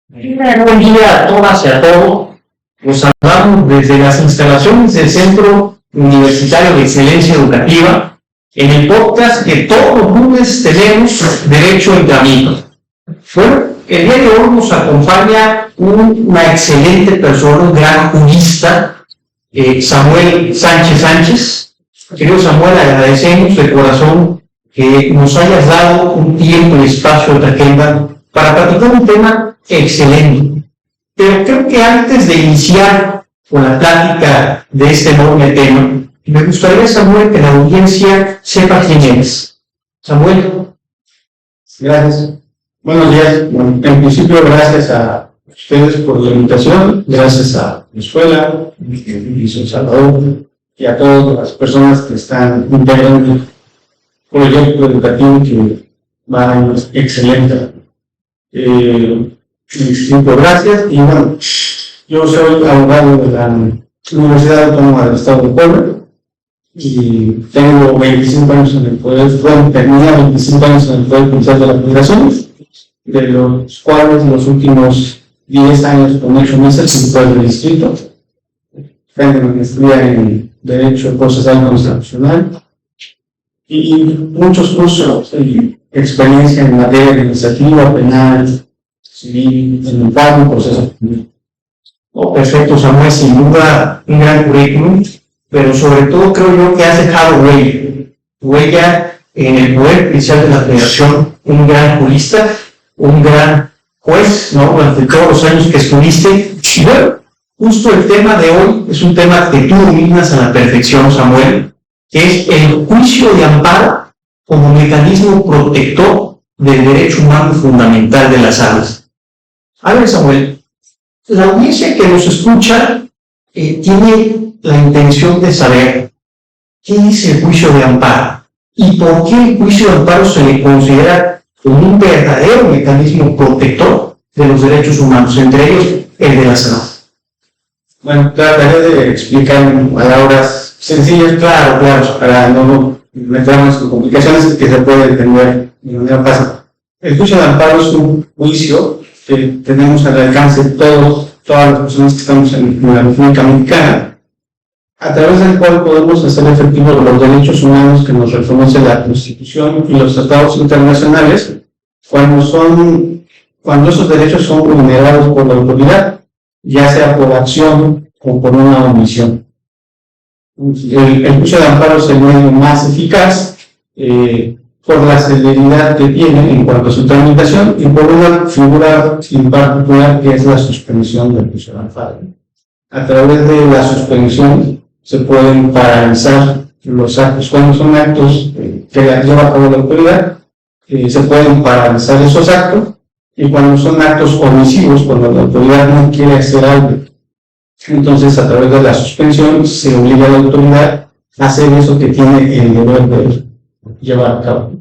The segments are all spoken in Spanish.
Buen día a todas y a todos. Los saludamos desde las instalaciones del Centro Universitario de Excelencia Educativa, en el podcast que todos los lunes tenemos Derecho entre Amigos. Bueno, el día de hoy nos acompaña una excelente persona, un gran jurista, Samuel Sánchez. Querido Samuel, agradecemos de corazón que nos hayas dado un tiempo y espacio de agenda para platicar un tema excelente. Pero creo que antes de iniciar con la plática de este enorme tema, me gustaría, Samuel, que la audiencia sepa quién eres. Samuel. Gracias. Buenos días. Bueno, en principio, gracias a ustedes por la invitación, gracias a la escuela, y San Salvador, y a todas las personas que están integrando el proyecto educativo que va excelente. Gracias. Y bueno, yo soy abogado de la Universidad Autónoma del Estado de Puebla y tengo 25 años en el Poder, terminé 25 años en el Poder Judicial de la Federación, de los cuales los últimos 10 años con 8 meses en el Poder del Distrito. Tengo maestría en Derecho Procesal Constitucional y muchos cursos y experiencia en materia administrativa, penal, civil, en el pago, proceso. Perfecto, Samuel, sin duda un gran currículum, pero sobre todo creo yo que has dejado huella en el Poder Judicial de la Federación, un gran jurista, un gran juez, ¿no? Durante todos los años que estuviste. Y bueno, justo el tema de hoy es un tema que tú dominas a la perfección, Samuel, que es el juicio de amparo como mecanismo protector del derecho humano fundamental de las aves. A ver, Samuel, la audiencia que nos escucha tiene la intención de saber qué es el juicio de amparo y por qué el juicio de amparo se le considera como un verdadero mecanismo protector de los derechos humanos, entre ellos el de la salud. Bueno, trataré de explicar en palabras sencillas, claro, para no meternos con complicaciones que se puede entender de manera fácil. El juicio de amparo es un juicio que tenemos al alcance de todas las personas que estamos en la República Mexicana, a través del cual podemos hacer efectivos los derechos humanos que nos reconoce la Constitución y los tratados internacionales cuando esos derechos son vulnerados por la autoridad, ya sea por acción o por una omisión. El juicio de amparo es el medio más eficaz por la celeridad que tiene en cuanto a su tramitación y por una figura en particular que es la suspensión del juicio de amparo. A través de la suspensión se pueden paralizar los actos. Cuando son actos que lleva a cabo la autoridad, se pueden paralizar esos actos, y cuando son actos omisivos, cuando la autoridad no quiere hacer algo, entonces a través de la suspensión se obliga a la autoridad a hacer eso que tiene el deber de llevar a cabo.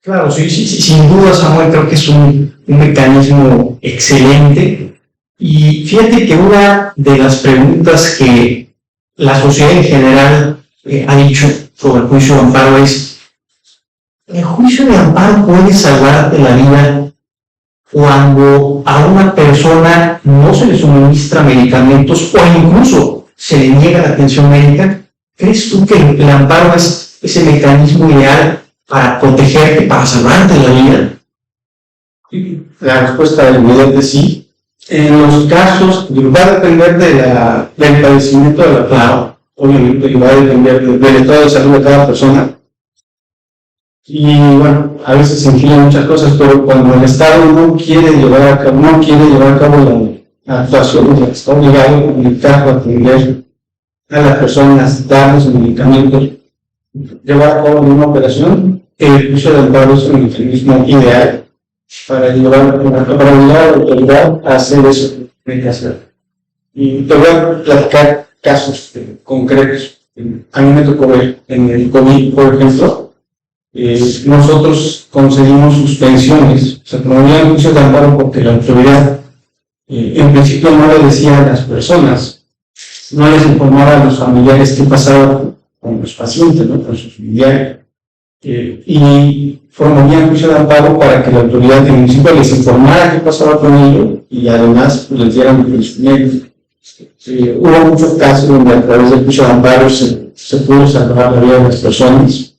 Claro, sí, sin duda, Samuel, creo que es un mecanismo excelente. Y fíjate que una de las preguntas que la sociedad en general ha dicho sobre el juicio de amparo es: ¿el juicio de amparo puede salvarte la vida cuando a una persona no se le suministra medicamentos o incluso se le niega la atención médica? ¿Crees tú que el amparo es ese mecanismo ideal para protegerte, para salvarte la vida? La respuesta es evidente sí. En los casos, va a depender del padecimiento de la persona, obviamente, y va a depender del estado de salud de cada persona. Y bueno, a veces se inclinan muchas cosas, pero cuando el Estado no quiere llevar a cabo la actuación, está obligado en el caso a atender a las personas, darles medicamentos, llevar a cabo una operación. El juicio de amparo es un mecanismo ideal para obligar a la autoridad a hacer eso que hay que hacer. Y te voy a platicar casos concretos. A mí me tocó ver en el COVID, por ejemplo, nosotros concedimos suspensiones, se promovían juicios de amparo porque la autoridad en principio no le decía a las personas, no les informaba a los familiares qué pasaba con los pacientes, ¿no? Con sus familiares. y promovían juicio de amparo para que la autoridad del municipio les informara qué pasaba con ellos y además pues, les dieran los medios. Hubo muchos casos donde a través del juicio de amparo se pudo salvar la vida de las personas.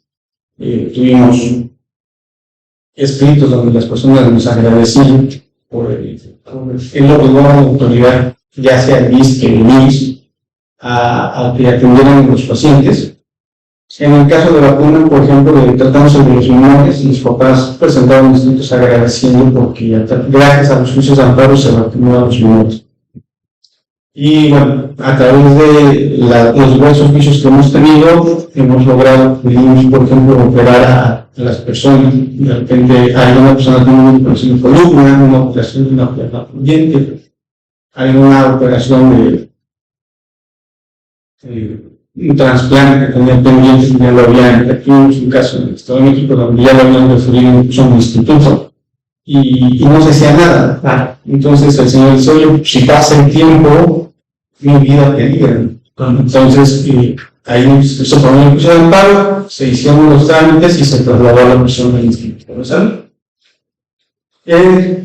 Tuvimos escritos donde las personas nos agradecían por el obligó a la autoridad, ya sea el ISSSTE que el IMSS, a que atendieran a los pacientes. En el caso de vacuna, por ejemplo, tratándose de los menores, los papás presentaron escritos agradeciendo porque gracias a los juicios de amparo se vacunó a los menores. Y bueno, a través de los diversos juicios que hemos tenido, hemos logrado, por ejemplo, operar a las personas. De repente hay una persona que tiene una operación de columna, una operación de una pierna fluyente, hay una operación de un trasplante que tenía pendiente, ya lo habían, aquí en un caso en el Estado de México, donde ya lo habían referido incluso a un instituto, y no se hacía nada. Entonces el señor dice, oye, si pasa el tiempo, mi vida peligra. Entonces ahí se pone el juicio de amparo, se hicieron los trámites y se trasladó a la persona al instituto de salud.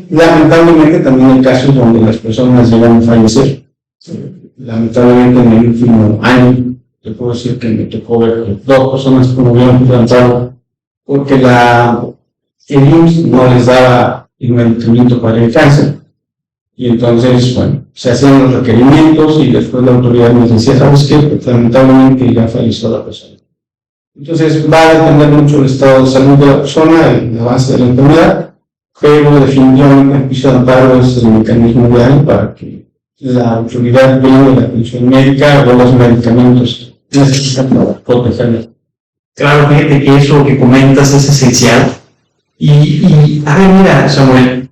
Lamentablemente también hay casos donde las personas llegan a fallecer. Lamentablemente en el último año, te puedo decir que me tocó ver que 2 personas que murieron de amparo porque el IMSS no les daba el medicamento para el cáncer. Y entonces, bueno, se hacían los requerimientos y después la autoridad nos decía, ¿sabes qué? Pues, lamentablemente ya falleció la persona. Entonces va a depender mucho del estado de salud de la persona, el avance de la enfermedad, pero definitivamente el juicio de amparo es el mecanismo ideal para que la autoridad brinde la atención médica o los medicamentos necesarios para protegerla. Claro, fíjate que eso que comentas es esencial. Y a ver, mira, Samuel,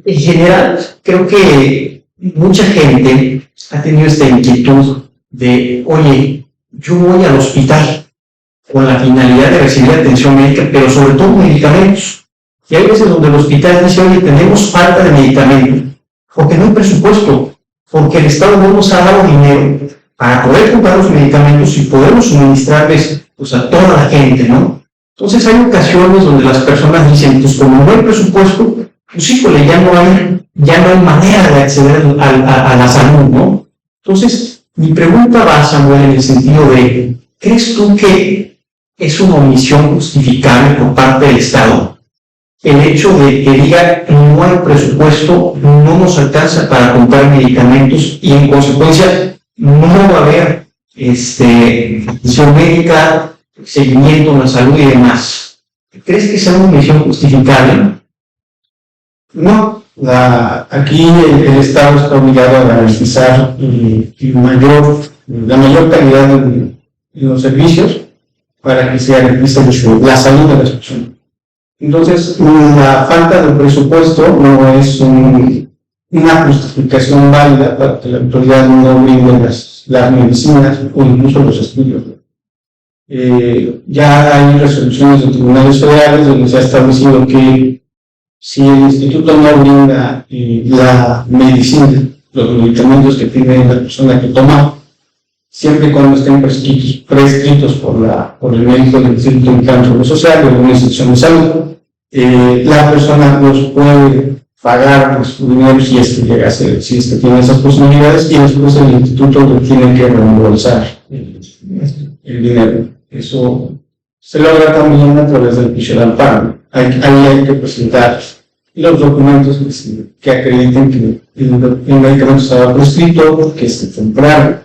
en general, creo que mucha gente ha tenido esta inquietud de, oye, yo voy al hospital con la finalidad de recibir atención médica, pero sobre todo medicamentos. Y hay veces donde el hospital dice, oye, tenemos falta de medicamentos, porque no hay presupuesto, porque el Estado no nos ha dado dinero para poder comprar los medicamentos y poderlos suministrarles pues, a toda la gente, ¿no? Entonces hay ocasiones donde las personas dicen, pues como no hay presupuesto, pues híjole, ya no hay manera de acceder a la salud, ¿no? Entonces, mi pregunta va, Samuel, en el sentido de, ¿crees tú que es una omisión justificable por parte del Estado el hecho de que diga no hay presupuesto, no nos alcanza para comprar medicamentos y en consecuencia no va a haber atención médica, seguimiento en la salud y demás? ¿Crees que sea una omisión justificable? No, aquí el Estado está obligado a garantizar la mayor calidad en los servicios para que se garantice la salud de las personas. Entonces, la falta de presupuesto no es una justificación válida para que la autoridad no brinde las medicinas o incluso los estudios. Ya hay resoluciones de tribunales federales donde se ha establecido que si el instituto no brinda la medicina, los medicamentos que tiene la persona que toma, siempre y cuando estén prescritos por el médico del Instituto Mexicano de Seguro Social o de una institución de salud, la persona los puede pagar su dinero si es que llega a ser, si es que tiene esas posibilidades, y después el instituto le tiene que reembolsar el dinero. Eso se logra también a través del juicio de amparo. Ahí hay que presentar los documentos que acrediten que el medicamento estaba prescrito, que se compraron.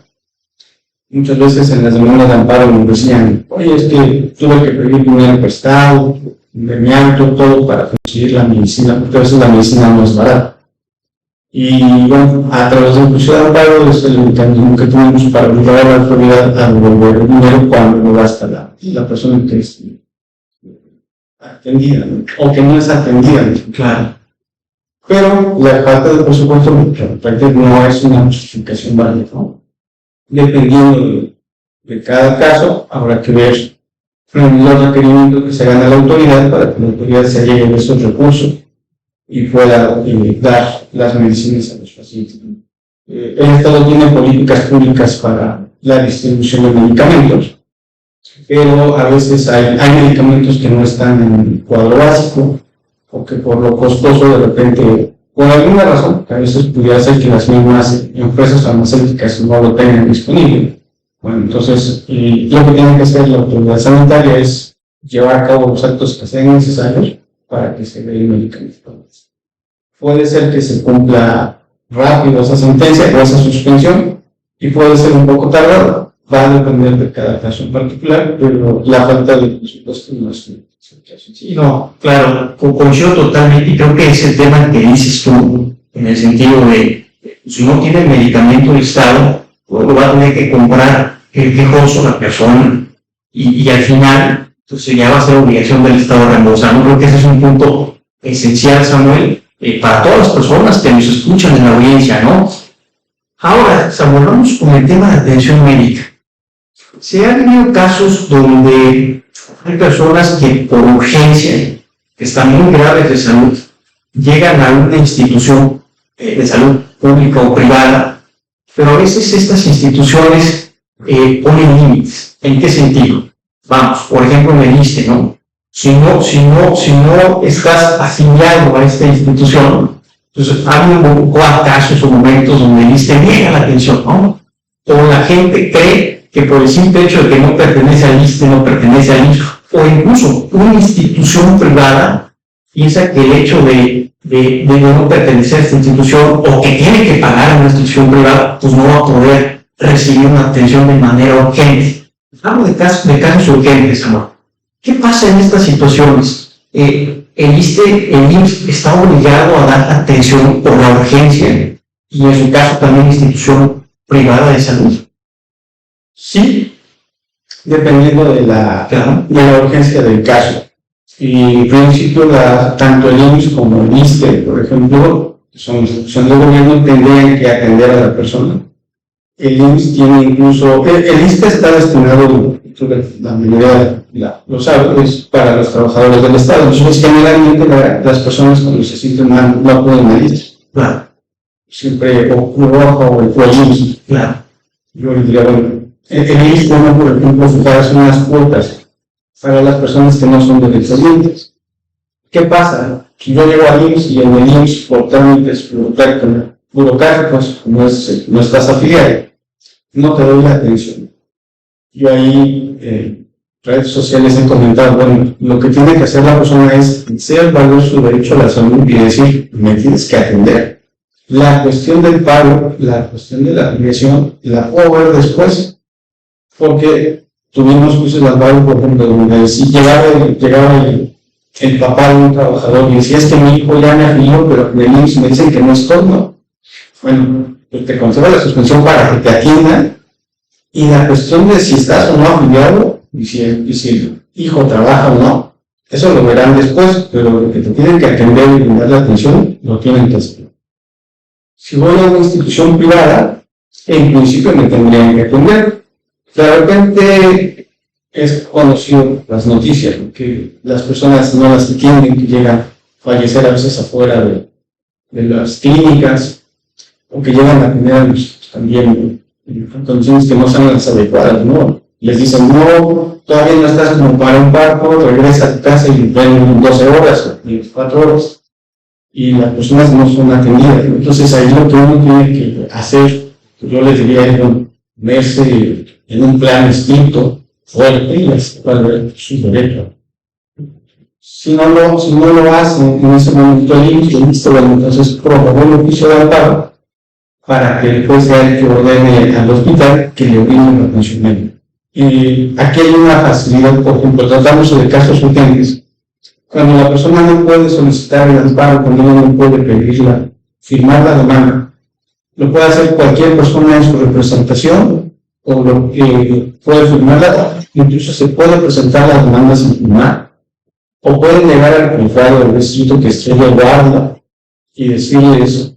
Muchas veces en las demandas de amparo me decían, oye, es que tuve que pedir dinero prestado, engañando, todo para conseguir la medicina, porque a veces la medicina no es barata. Y bueno, a través del juicio de amparo es el mecanismo que tenemos para obligar a la autoridad a devolver el dinero cuando no basta la persona que es atendida, ¿no? O que no es atendida, ¿no? Claro. Pero la falta de presupuesto no es una justificación válida, ¿no? Dependiendo de cada caso, habrá que ver los requerimientos que se hagan a la autoridad para que la autoridad se llegue a esos recursos y pueda dar las medicinas a los pacientes. El Estado tiene políticas públicas para la distribución de medicamentos pero a veces hay medicamentos que no están en el cuadro básico, o que por lo costoso de repente, por alguna razón, que a veces pudiera ser que las mismas empresas farmacéuticas no lo tengan disponible. Bueno, entonces, lo que tiene que hacer la autoridad sanitaria es llevar a cabo los actos que sean necesarios para que se dé el medicamento. Puede ser que se cumpla rápido esa sentencia o esa suspensión, y puede ser un poco tardado. Va a depender de cada caso en particular, pero la falta de presupuesto no es un caso. Sí, no, claro, coincido totalmente, y creo que es el tema que dices tú, en el sentido de, si no tiene el medicamento del Estado, pues lo va a tener que comprar el quejoso, la persona, y al final, entonces ya va a ser obligación del Estado reembolsar. Creo que ese es un punto esencial, Samuel, para todas las personas que nos escuchan en la audiencia, ¿no? Ahora, Samuel, vamos con el tema de atención médica. Se han tenido casos donde hay personas que por urgencia, que están muy graves de salud, llegan a una institución de salud pública o privada, pero a veces estas instituciones ponen límites. ¿En qué sentido? Vamos, por ejemplo, me diste, ¿no? Si no estás afiliado a esta institución, entonces ha habido casos o momentos donde diste niega la atención, ¿no? O la gente cree que por el simple hecho de que no pertenece al ISSSTE, no pertenece al IMSS, o incluso una institución privada piensa que el hecho de no pertenecer a esta institución, o que tiene que pagar a una institución privada, pues no va a poder recibir una atención de manera urgente. Hablo de casos urgentes, amor. ¿Qué pasa en estas situaciones? El IMSS está obligado a dar atención por la urgencia, y en su caso también institución privada de salud. Sí, dependiendo de la urgencia del caso. Y en principio, tanto el IMSS como el ISSSTE, por ejemplo, que son instituciones de gobierno, tendrían que atender a la persona. El IMSS tiene incluso, el ISSSTE está destinado, la mayoría lo sabe, es para los trabajadores del Estado. Entonces, generalmente las personas que necesitan no acuden al ISSSTE. Claro. Siempre o Cruz Roja o el IMSS. Claro. Yo diría, bueno, el IMSS tiene, por ejemplo, fijar unas cuotas para las personas que no son derechohabientes. ¿Qué pasa? Si yo llego al IMSS y en el IMSS, por trámites burocráticos, no estás afiliado, no te doy la atención. Yo ahí, redes sociales he comentado, bueno, lo que tiene que hacer la persona es hacer valer su derecho a la salud y decir, me tienes que atender. La cuestión del pago, la cuestión de la afiliación, la puedo ver después, porque tuvimos juicios de amparo, por ejemplo, donde si llegaba el papá de un trabajador y decía, es que mi hijo ya me afilió, pero en el IMSS me dicen que no es todo. Bueno, pues te concedo la suspensión para que te atiendan, y la cuestión de si estás o no afiliado, y si el hijo trabaja o no, eso lo verán después, pero lo que te tienen que atender y brindar la atención, lo tienen que hacer. Si voy a una institución privada, en principio me tendrían que atender. De repente es conocido las noticias, que las personas no las entienden, que llegan a fallecer a veces afuera de las clínicas, o que llegan a tener también condiciones que no son las adecuadas, ¿no? Les dicen, no, todavía no estás como para un barco, regresa a tu casa y ven 12 horas o 24 horas. Y las personas no son atendidas. Entonces ahí lo que uno tiene que hacer, yo les diría, es verse en un plan estricto, fuerte, y ver su derecho. Si no lo hacen en ese momento el IMSS, entonces promover un oficio de amparo para que el juez sea el que ordene al hospital que le brinde la atención médica. Y aquí hay una facilidad, por ejemplo, tratándose de casos urgentes. Cuando la persona no puede solicitar el amparo, cuando ella no puede pedirla, firmar la demanda, lo puede hacer cualquier persona en su representación, o lo que puede firmarla, incluso se puede presentar la demanda sin firmar, o puede llegar al juzgado del distrito que Estrella guarda y decirles,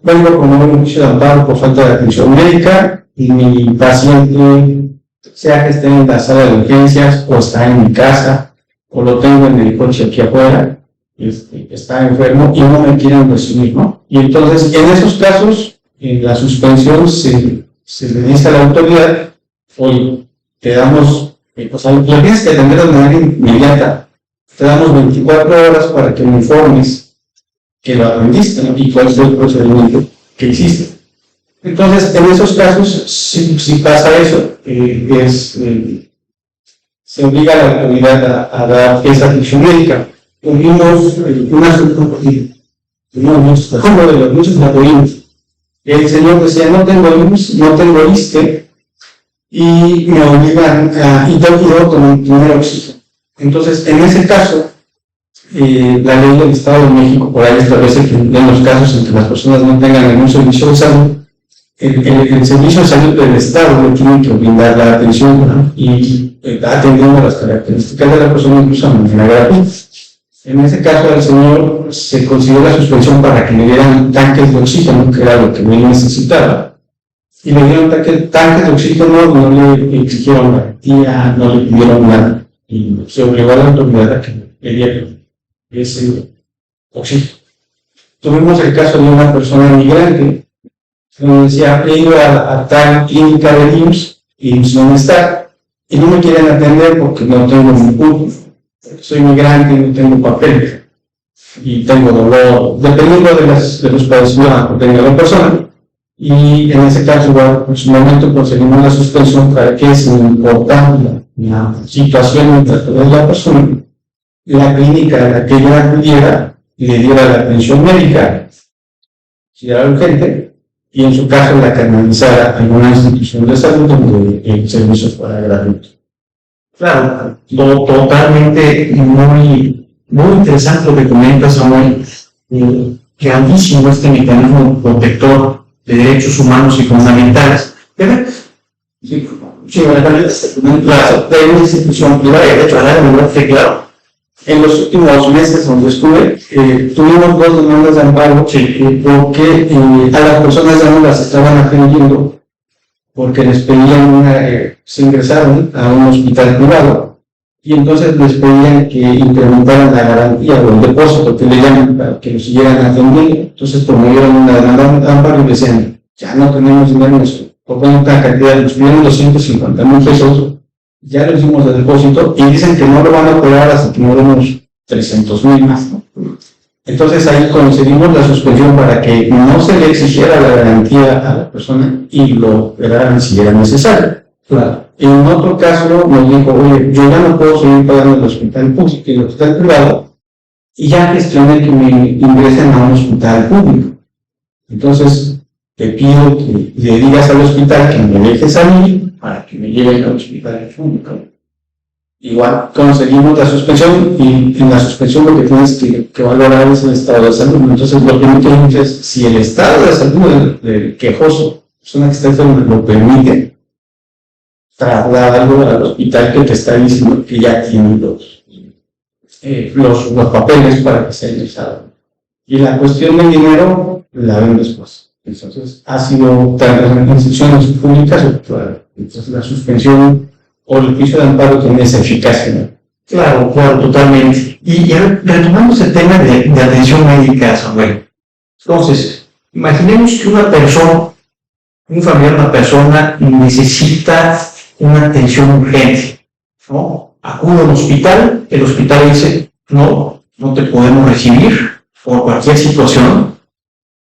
vengo con un oficio de amparo por falta de atención médica, y mi paciente, sea que esté en la sala de urgencias, o está en mi casa, o lo tengo en el coche aquí afuera, está enfermo y no me quieren recibir, ¿no? Y entonces, en esos casos, en la suspensión se le dice a la autoridad, oye, te damos O sea, lo tienes que atender de manera inmediata. Te damos 24 horas para que me informes que lo aprendiste, ¿no? Y cuál es el procedimiento que hiciste. Entonces, en esos casos, si pasa eso, se obliga a la autoridad a dar esa atención médica. Tuvimos uno de los muchos apoyos. El señor decía, no tengo luz, no tengo ISSSTE, y me obligan a ir con primer oxígeno. Entonces, en ese caso, la ley del Estado de México por ahí establece que en los casos en que las personas no tengan ningún servicio de salud, el servicio de salud del Estado le tiene que brindar la atención, ¿no? Y atendiendo las características de la persona incluso de manera gratuita. En ese caso, al señor se consideró la suspensión para que le dieran tanques de oxígeno, que era lo que él necesitaba. Y le dieron tanques de oxígeno, no le exigieron garantía, no le pidieron nada. Y se obligó a la autoridad a que le dieran ese oxígeno. Tuvimos el caso de una persona migrante que nos decía, he ido a tal clínica de IMSS no está, y no me quieren atender porque no tengo ningún, soy migrante y no tengo papel, y tengo dolor, dependiendo de los padecimientos que tenga la persona. Y en ese caso, bueno, en su momento conseguimos la suspensión para que es importante la situación de la persona, la clínica a la que ella acudiera le diera la atención médica, si era urgente, y en su caso la canalizara a alguna institución de salud donde el servicio fuera gratuito. Claro, totalmente muy interesante lo que comentas, Samuel. Grandísimo este mecanismo protector de derechos humanos y fundamentales. Sí, de una institución privada de derecho a la democracia, claro. En los últimos meses donde estuve, tuvimos 2 demandas de amparo porque a las personas ya no las estaban atendiendo porque les pedían se ingresaron a un hospital privado y entonces les pedían que incrementaran la garantía o el depósito que le llaman para que los siguieran atendiendo. Entonces promovieron una demanda de amparo y decían, ya no tenemos dinero, porque una cantidad, nos pidieron 250,000 pesos, ya les dimos el depósito y dicen que no lo van a cobrar hasta que no demos 300,000 más, ¿no? Entonces ahí conseguimos la suspensión para que no se le exigiera la garantía a la persona y lo operaran si era necesario. Claro. En otro caso nos dijo, oye, yo ya no puedo seguir pagando el hospital público y el hospital privado, y ya gestioné que me ingresen a un hospital público. Entonces te pido que le digas al hospital que me deje salir para que me lleven al hospital público. Igual conseguimos la suspensión, y en la suspensión lo que tienes que valorar es el estado de salud. Entonces lo que me quieren es, si el estado de salud del quejoso, persona que está enferma, lo permite, trasladarlo al hospital que te está diciendo que ya tiene los papeles para que sea ingresado. Y la cuestión del dinero la ven después. Entonces ha sido tanto en instituciones públicas o privadas. Entonces la suspensión o el juicio de amparo tiene esa eficacia, ¿no? Claro, totalmente. Y retomando ese tema de atención médica, Samuel. Entonces, imaginemos que una persona, un familiar de una persona necesita una atención urgente, ¿no? Acude al hospital, el hospital dice, no te podemos recibir por cualquier situación.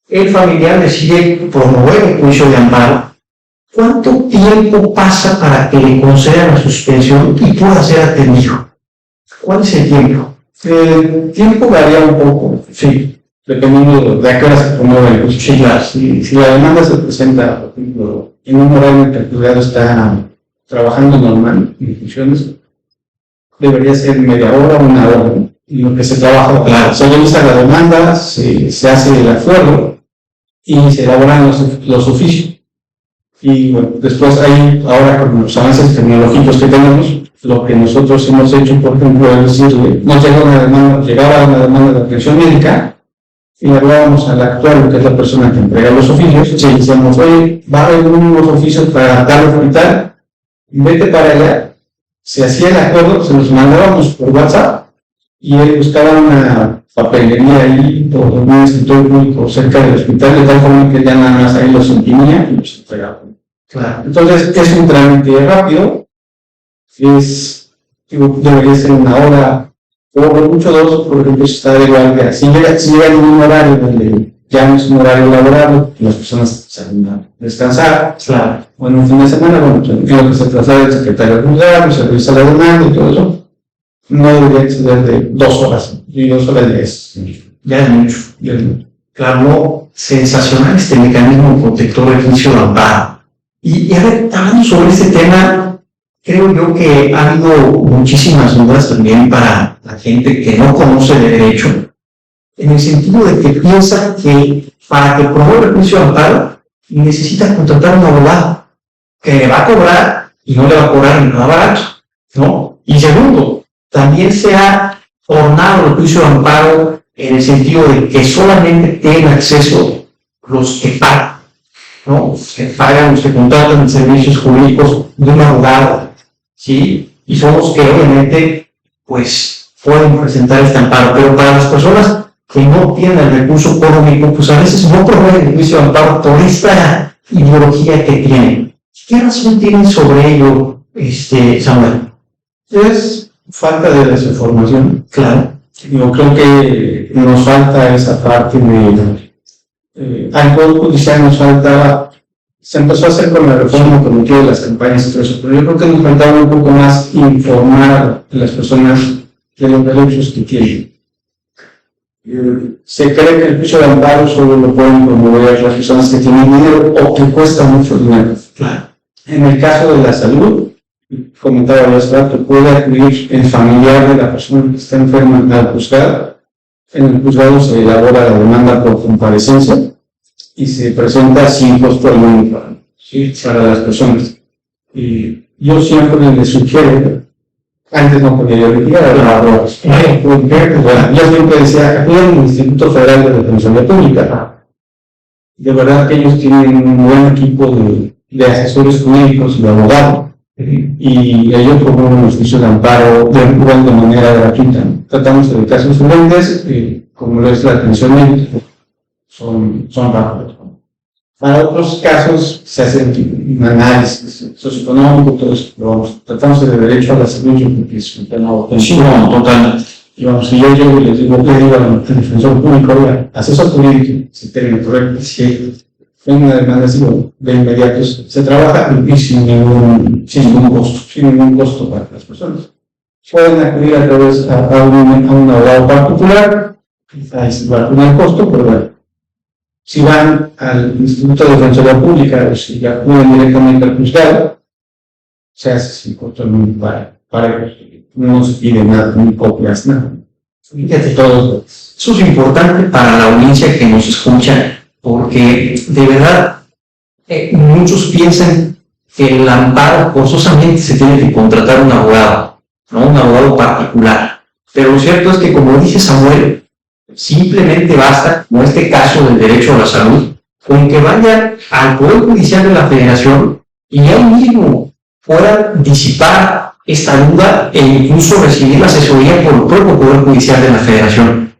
El familiar decide promover un juicio de amparo. ¿Cuánto tiempo pasa para que le concedan la suspensión y pueda ser atendido? ¿Cuál es el tiempo? El tiempo varía un poco, sí, dependiendo de a qué hora se promueve el juicio. Sí, claro. Si la demanda se presenta, por ejemplo, en un horario en que el juzgado está trabajando normal, en funciones, debería ser media hora o una hora, ¿no? Y lo que se trabaja, claro, se revisa la demanda, se hace el acuerdo y se elaboran los oficios. Y bueno, después ahí, ahora con los avances tecnológicos que tenemos, lo que nosotros hemos hecho, por ejemplo, es decirle, nos llegaba una demanda de atención médica, y le hablábamos al actuario, que es la persona que entrega los oficios, y decíamos, oye, va a haber unos oficios para tal hospital, vete para allá. Se hacía el acuerdo, se los mandábamos por WhatsApp, y él buscaba una papelería ahí, por un escritorio público cerca del hospital, de tal forma que ya nada más ahí los imprimía y los entregaba. Claro. Entonces, es un trámite rápido, debería ser 1 hora, o mucho 2, por ejemplo, si está de guardia. Si llega en un horario donde ya no es un horario laborable, las personas salen a descansar, Claro. o en un fin de semana, bueno, en lo que se traslada el secretario de juzgado, se revisa la demanda y todo eso, no debería exceder de 2 horas, y 2 horas Ya es mucho. ya es mucho. Claro, sensacional este mecanismo protector del juicio de amparo. Y a ver, hablando sobre este tema, creo yo que ha habido muchísimas dudas también para la gente que no conoce de derecho, en el sentido de que piensa que para que promueva el juicio de amparo necesita contratar a un abogado que le va a cobrar y no le va a cobrar nada barato, ¿no? Y segundo, también se ha ornado el juicio de amparo en el sentido de que solamente tienen acceso los que pagan, ¿no? Los que pagan, los que contratan servicios jurídicos de un abogado, ¿sí? Y son los que obviamente, pues, pueden presentar este amparo, pero para las personas que no tienen el recurso económico, pues a veces no promueven el juicio de amparo por esta ideología que tienen. ¿Qué razón tienen sobre ello, Samuel? Es falta de desinformación. Claro. Yo creo que nos falta esa parte al Poder Judicial nos faltaba, se empezó a hacer con la reforma, con motivo de las campañas y todo eso, pero yo creo que nos faltaba un poco más informar a las personas de los derechos que tienen. Se cree que el juicio de amparo solo lo pueden promover las personas que tienen dinero o que cuesta mucho dinero. Claro. En el caso de la salud, comentaba yo hace rato, puede acudir el familiar de la persona que está enferma al juzgado. En el juzgado se elabora la demanda por comparecencia y se presenta sin costo alguno para las personas. Y yo siempre les sugiero, antes no podía yo retirar, yo siempre decía, acudir al Instituto Federal de Defensoría Pública. De verdad que ellos tienen un buen equipo de asesores jurídicos y de abogados. Y ellos promueven los juicios de amparo de manera gratuita. Tratamos de casos urgentes, como lo es la atención médica, son rápidos. Para otros casos se hace un análisis socioeconómico, todo eso, pero vamos, tratamos de derecho a la salud, yo creo que es un tema totalmente. Y vamos, si yo llego y les digo al defensor público, oiga, asesor jurídico, si término correcto, si ven una demanda así, de inmediato se trabaja y sin ningún costo para las personas. Pueden acudir a través a un abogado particular, ahí se va a poner costo, pero bueno, si van al Instituto de Defensoría Pública o si acuden directamente al juzgado, se hace sin costo para ellos. No se pide nada, ni copias, nada. Fíjate, todo eso es importante para la audiencia que nos escucha, porque de verdad muchos piensan que el amparo forzosamente se tiene que contratar un abogado, ¿no? Un abogado particular. Pero lo cierto es que, como dice Samuel, simplemente basta, como este caso del derecho a la salud, con que vaya al Poder Judicial de la Federación y ahí mismo pueda disipar esta duda e incluso recibir la asesoría por el propio Poder Judicial de la Federación.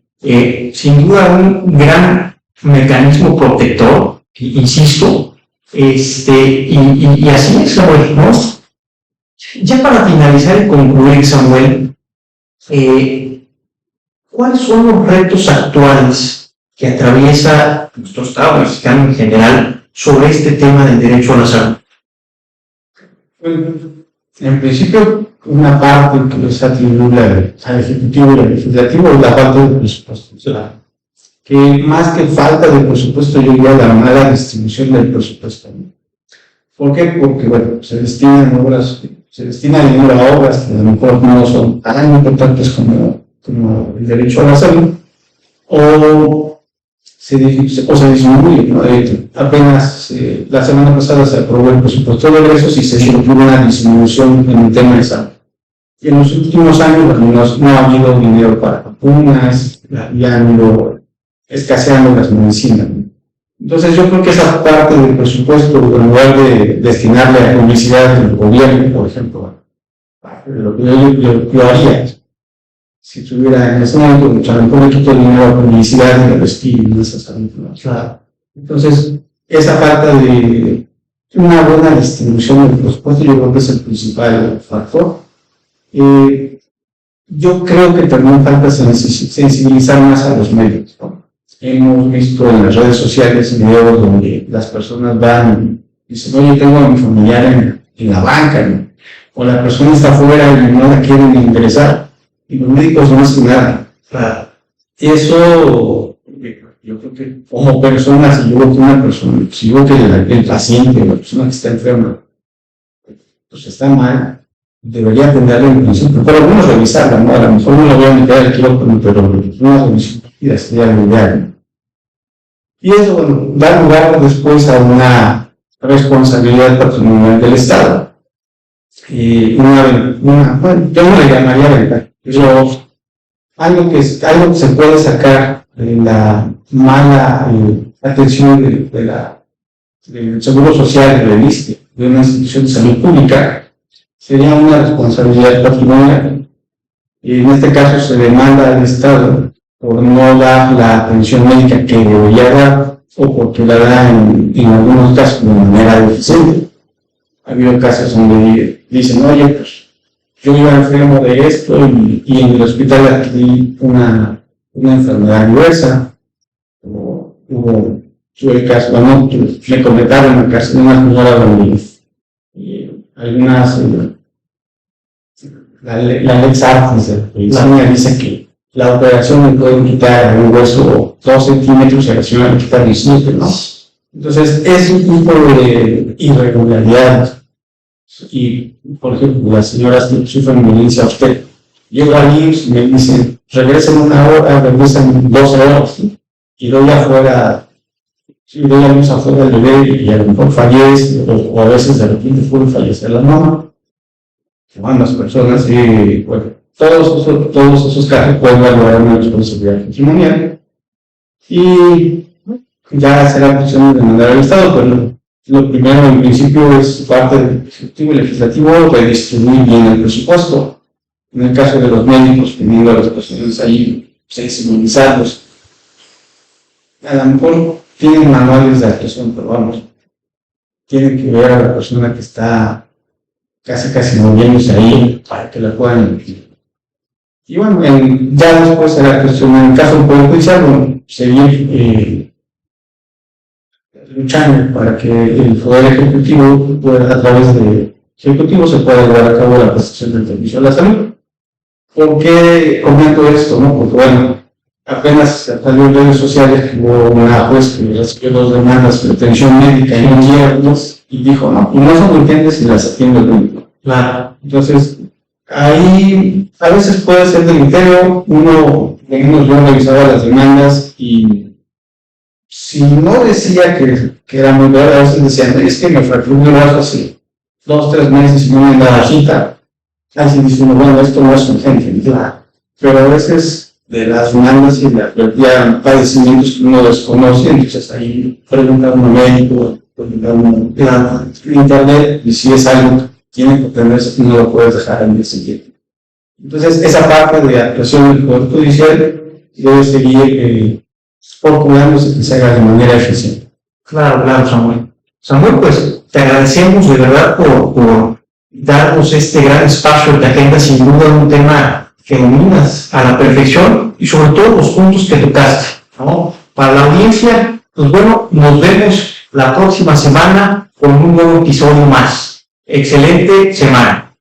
Sin duda un gran mecanismo protector, insisto, y así es, Samuel, ¿no? Ya para finalizar y concluir, Samuel, ¿cuáles son los retos actuales que atraviesa nuestro Estado mexicano en general sobre este tema del derecho a la salud? En principio, una parte que es atribuible al Ejecutivo y al Legislativo es la parte del presupuesto. Que más que falta de presupuesto, yo diría la mala distribución del presupuesto. ¿Por qué? Porque, bueno, se destina dinero a obras que a lo mejor no son tan importantes como el derecho a la salud, o se disminuye, ¿no? Apenas la semana pasada se aprobó el presupuesto de egresos y se tuvo una disminución en el tema de salud. Y en los últimos años no ha habido dinero para vacunas, ya han ido escaseando las medicinas. Entonces yo creo que esa parte del presupuesto, en lugar de destinarle a publicidad del gobierno, por ejemplo, lo que yo haría, si tuviera en ese momento mucho mejor equipo de dinero a publicidad y de vestir y esas cosas. Claro. Entonces, esa falta de una buena distribución del presupuesto yo creo que es el principal factor. Yo creo que también falta sensibilizar más a los medios, ¿no? Hemos visto en las redes sociales videos donde las personas van y dicen, oye, tengo a mi familiar en la banca, ¿no? O la persona está afuera y no la quieren ingresar, y los médicos no hacen nada. Claro. Eso, yo creo que como personas, si yo veo que una persona, si yo veo que el paciente, la persona que está enferma, pues está mal, debería atenderlo en principio, por lo menos revisarla, ¿no? A lo mejor no lo voy a meter al quirófano, pero una revisión rápida sería lo ideal. Y eso, bueno, da lugar después a una responsabilidad patrimonial del Estado. Bueno, yo no le llamaría ventaja, pero algo que se puede sacar de la mala atención del Seguro Social, del ISSSTE, de una institución de salud pública, sería una responsabilidad patrimonial. Y en este caso se demanda al Estado por no dar la atención médica que debería dar o porque la da en algunos casos de manera deficiente. Ha habido casos donde dicen, oye, pues yo iba enfermo de esto y en el hospital adquirí una enfermedad diversa. Tuve el caso, bueno, me comentaron en el caso de una señora donde la Lex Artis de medicina dice que la operación le puede quitar un hueso 2 centímetros y a la señora le quitar 17, ¿no? Entonces, es un tipo de irregularidad. Y, por ejemplo, las señoras que sufren violencia obstétrica, llego allí y me dicen, regresen 1 hora, regresan 12 horas, ¿sí? Y doy afuera, doy a luz afuera del bebé y a lo mejor fallece, o a veces de repente puede fallecer la mamá. Van las personas y, bueno, todos esos casos pueden valorar una responsabilidad patrimonial y ya será cuestión de demandar al Estado, pero lo primero, en principio, es parte del Ejecutivo y Legislativo redistribuir bien el presupuesto. En el caso de los médicos, teniendo a las personas ahí sensibilizarlos, a lo mejor tienen manuales de actuación, pero vamos, tienen que ver a la persona que está casi moviéndose ahí para que la puedan emitir. Y bueno, ya después será cuestión, en el caso del Poder Judicial, bueno, seguir luchando para que el Poder Ejecutivo pueda, a través del Ejecutivo, se pueda llevar a cabo la prestación del servicio a la salud. ¿Por qué comento esto? ¿No? Porque bueno, apenas salió en redes sociales que hubo una juez que recibió 2 demandas de atención médica en un viernes y dijo, no, y no son urgentes y las atiende el médico. Claro. Entonces, ahí a veces puede ser del criterio, yo revisaba las demandas y si no decía que era muy grave, a veces decían, es que me fracturó el brazo hace 2-3 meses y no me han dado cita. Así diciendo, bueno, esto no es urgente, claro. Pero a veces de las demandas y de ya padecimientos que uno desconoce, entonces ahí preguntando a un médico, preguntando en internet, y si es algo que tiene que atenderse, no lo puedes dejar en ese tiempo. Entonces, esa parte de actuación del Poder Judicial debe seguir procurándose que se haga de manera eficiente. Claro, Samuel. Samuel, pues te agradecemos de verdad por darnos este gran espacio de agenda, sin duda un tema que dominas a la perfección y sobre todo los puntos que tocaste, ¿no? Para la audiencia, pues bueno, nos vemos la próxima semana con un nuevo episodio más. Excelente semana.